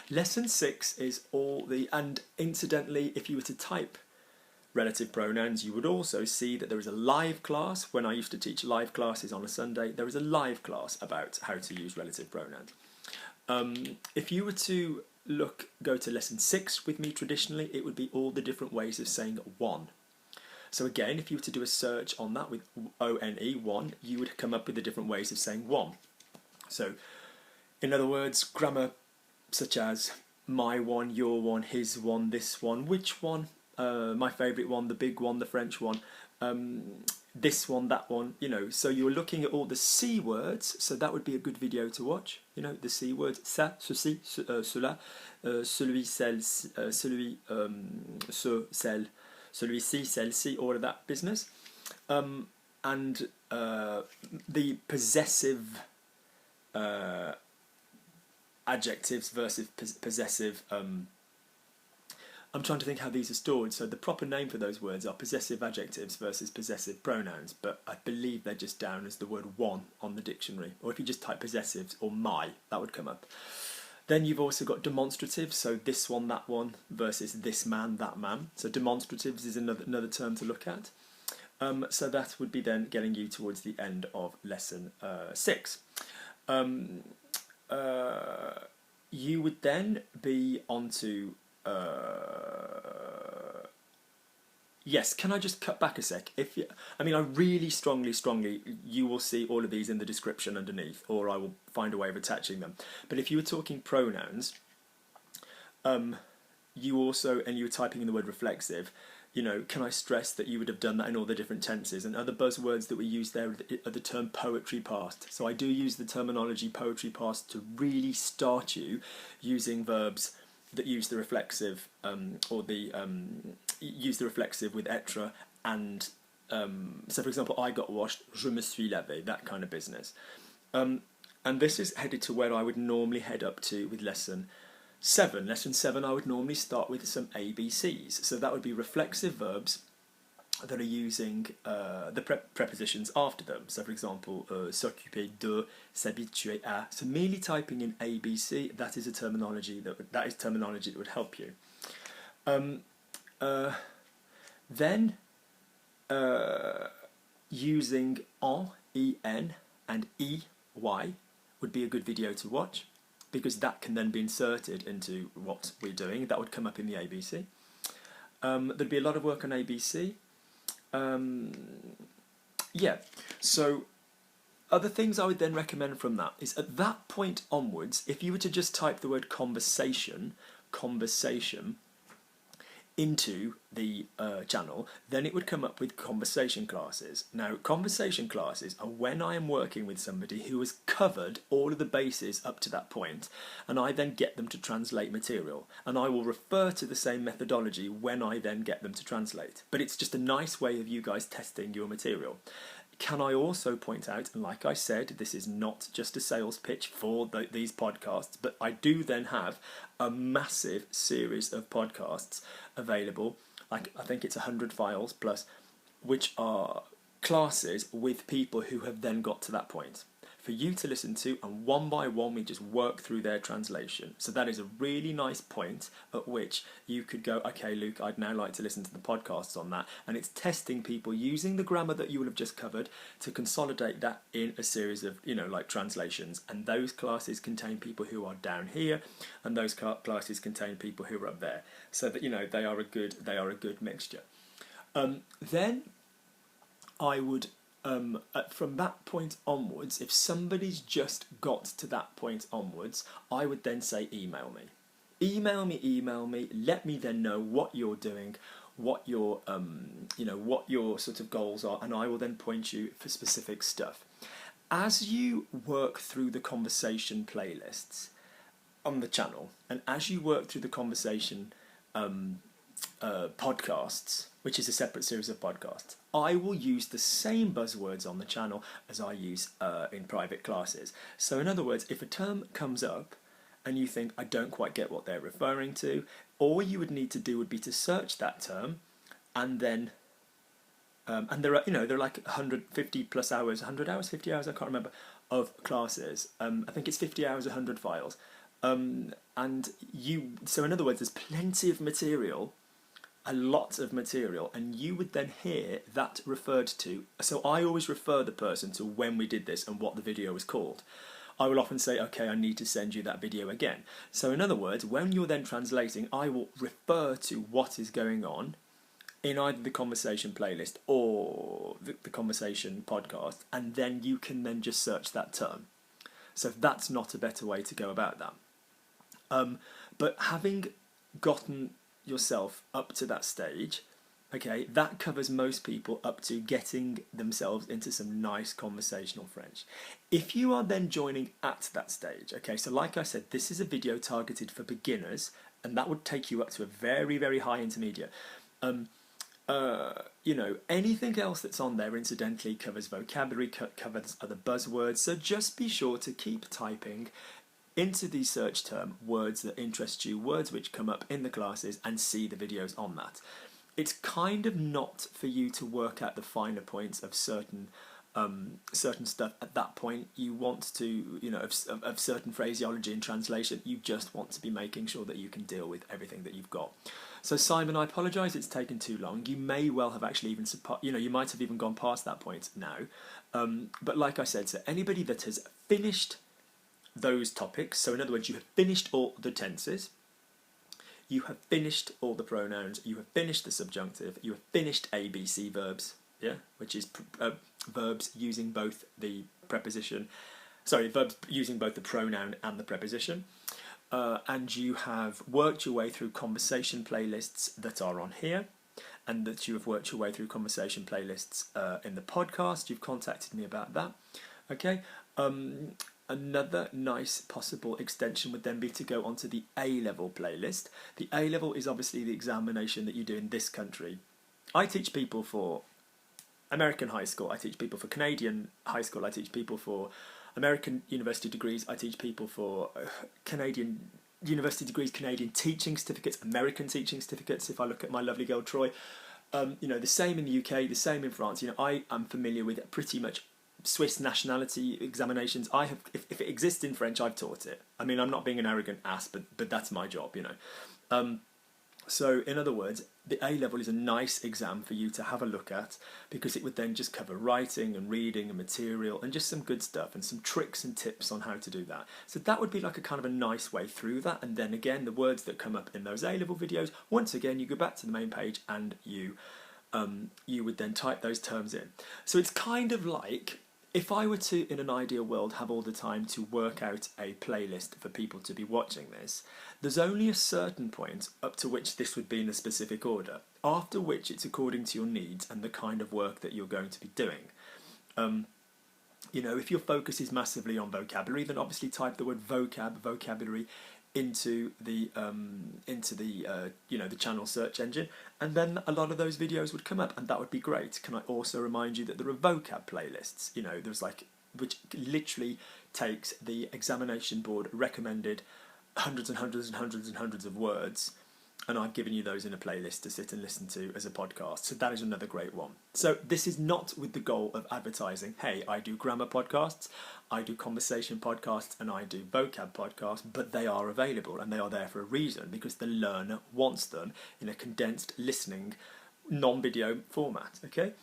Lesson 6 is all the, and incidentally, if you were to type relative pronouns, you would also see that there is a live class. When I used to teach live classes on a Sunday, there is a live class about how to use relative pronouns. If you were to go to lesson 6 with me traditionally, it would be all the different ways of saying one. So again, if you were to do a search on that with O-N-E, one, you would come up with the different ways of saying one. So, in other words, grammar such as my one, your one, his one, this one, which one, my favourite one, the big one, the French one, this one, that one, you know. So you're looking at all the C words, so that would be a good video to watch, you know, the C words, ça, ceci, cela, celui, celle, celui, ce, celle, celui-ci, celle-ci, all of that business. And the possessive adjectives versus possessive, I'm trying to think how these are stored. So the proper name for those words are possessive adjectives versus possessive pronouns, but I believe they're just down as the word one on the dictionary. Or if you just type possessives or my, that would come up. Then you've also got demonstratives, so this one, that one, versus this man, that man. So demonstratives is another term to look at. So that would be then getting you towards the end of lesson 6. You would then be onto... yes, can I just cut back a sec? I really strongly, you will see all of these in the description underneath, or I will find a way of attaching them. But if you were talking pronouns, you also, and you were typing in the word reflexive, you know, can I stress that you would have done that in all the different tenses? And other buzzwords that we use there are the term poetry past. So I do use the terminology poetry past to really start you using verbs that use the reflexive, use the reflexive with être, and so for example, I got washed, je me suis lavé, that kind of business. And this is headed to where I would normally head up to with lesson 7. Lesson 7, I would normally start with some ABCs. So that would be reflexive verbs that are using the prepositions after them. So for example, s'occuper de, s'habituer à. So merely typing in ABC, that is a terminology that is terminology that would help you. Then using en, en, and ey would be a good video to watch, because that can then be inserted into what we're doing. That would come up in the ABC. There'd be a lot of work on ABC. Yeah, so other things I would then recommend from that is at that point onwards, if you were to just type the word conversation into the channel, then it would come up with conversation classes. Now, conversation classes are when I am working with somebody who has covered all of the bases up to that point, and I then get them to translate material. And I will refer to the same methodology when I then get them to translate. But it's just a nice way of you guys testing your material. Can I also point out, and like I said, this is not just a sales pitch for these podcasts, but I do then have a massive series of podcasts available, like I think it's 100 files plus, which are classes with people who have then got to that point for you to listen to, and one by one we just work through their translation. So that is a really nice point at which you could go, okay Luke, I'd now like to listen to the podcasts on that, and it's testing people using the grammar that you will have just covered to consolidate that in a series of, you know, like translations. And those classes contain people who are down here, and those classes contain people who are up there, so that, you know, they are a good mixture. Then I would from that point onwards, if somebody's just got to that point onwards, I would then say email me. Email me, let me then know what you're doing, what your what your sort of goals are, and I will then point you for specific stuff. As you work through the conversation playlists on the channel, and as you work through the conversation podcasts, which is a separate series of podcasts, I will use the same buzzwords on the channel as I use in private classes. So in other words, if a term comes up and you think, I don't quite get what they're referring to, all you would need to do would be to search that term, and then and there are like 150 plus hours, 100 hours, 50 hours, I can't remember, of classes. I think it's 50 hours, 100 files. And so in other words, there's plenty of material, a lot of material, and you would then hear that referred to. So I always refer the person to when we did this and what the video was called. I will often say, okay, I need to send you that video again. So in other words, when you're then translating, I will refer to what is going on in either the conversation playlist or the conversation podcast, and then you can then just search that term. So that's not a better way to go about that. But having gotten yourself up to that stage, okay, that covers most people up to getting themselves into some nice conversational French. If you are then joining at that stage, okay, so like I said, this is a video targeted for beginners, and that would take you up to a very, very high intermediate. Anything else that's on there incidentally covers vocabulary, covers other buzzwords, so just be sure to keep typing into the search term words that interest you, words which come up in the classes, and see the videos on that. It's kind of not for you to work out the finer points of certain stuff at that point. You want to, of certain phraseology and translation, you just want to be making sure that you can deal with everything that you've got. So Simon, I apologise it's taken too long. You may well have actually even, you might have even gone past that point now. But like I said, so anybody that has finished those topics, so in other words, you have finished all the tenses, you have finished all the pronouns, you have finished the subjunctive, you have finished ABC verbs, which is verbs using both the preposition, verbs using both the pronoun and the preposition, and you have worked your way through conversation playlists that are on here, and that you have worked your way through conversation playlists in the podcast. You've contacted me about that, okay. Another nice possible extension would then be to go onto the A-level playlist. The A-level is obviously the examination that you do in this country. I teach people for American high school, I teach people for Canadian high school, I teach people for American university degrees, I teach people for Canadian university degrees, Canadian teaching certificates, American teaching certificates, if I look at my lovely girl Troy. The same in the UK, the same in France. I am familiar with pretty much Swiss nationality examinations. If it exists in French, I've taught it. I mean, I'm not being an arrogant ass, but that's my job, So in other words, the A-level is a nice exam for you to have a look at, because it would then just cover writing and reading and material and just some good stuff and some tricks and tips on how to do that. So that would be like a kind of a nice way through that. And then again, the words that come up in those A-level videos, once again, you go back to the main page and you would then type those terms in. So it's kind of like, if I were to, in an ideal world, have all the time to work out a playlist for people to be watching this, there's only a certain point up to which this would be in a specific order, after which it's according to your needs and the kind of work that you're going to be doing. If your focus is massively on vocabulary, then obviously type the word vocabulary into the channel search engine, and then a lot of those videos would come up, and that would be great. Can I also remind you that there are vocab playlists? There's which literally takes the examination board recommended hundreds and hundreds and hundreds and hundreds of words, and I've given you those in a playlist to sit and listen to as a podcast. So that is another great one. So this is not with the goal of advertising, hey, I do grammar podcasts, I do conversation podcasts, and I do vocab podcasts, but they are available and they are there for a reason, because the learner wants them in a condensed listening non-video format, okay?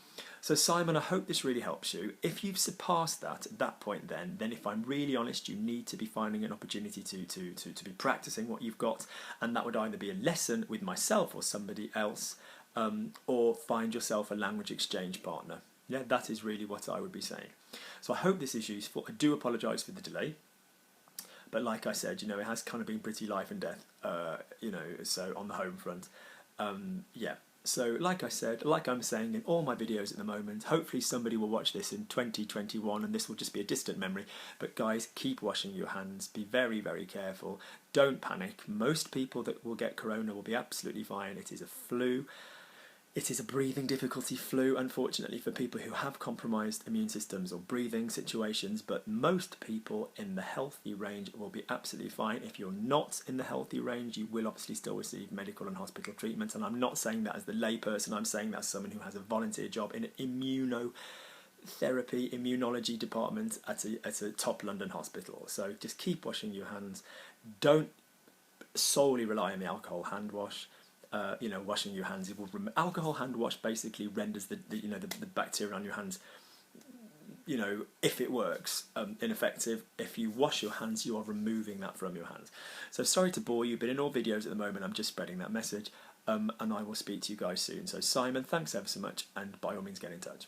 So Simon, I hope this really helps you. If you've surpassed that at that point, then if I'm really honest, you need to be finding an opportunity to be practicing what you've got, and that would either be a lesson with myself or somebody else, or find yourself a language exchange partner. Yeah, that is really what I would be saying. So I hope this is useful. I do apologise for the delay, but like I said, it has kind of been pretty life and death, so on the home front. So like I said, like I'm saying in all my videos at the moment, hopefully somebody will watch this in 2021 and this will just be a distant memory. But guys, keep washing your hands, be very, very careful, don't panic. Most people that will get corona will be absolutely fine. It is a flu. It is a breathing difficulty flu, unfortunately, for people who have compromised immune systems or breathing situations, but most people in the healthy range will be absolutely fine. If you're not in the healthy range, you will obviously still receive medical and hospital treatment, and I'm not saying that as the layperson, I'm saying that as someone who has a volunteer job in an immunology department at a top London hospital. So just keep washing your hands, don't solely rely on the alcohol hand wash. Washing your hands. Alcohol hand wash basically renders the bacteria on your hands, if it works, ineffective. If you wash your hands, you are removing that from your hands. So sorry to bore you, but in all videos at the moment, I'm just spreading that message, and I will speak to you guys soon. So Simon, thanks ever so much, and by all means get in touch.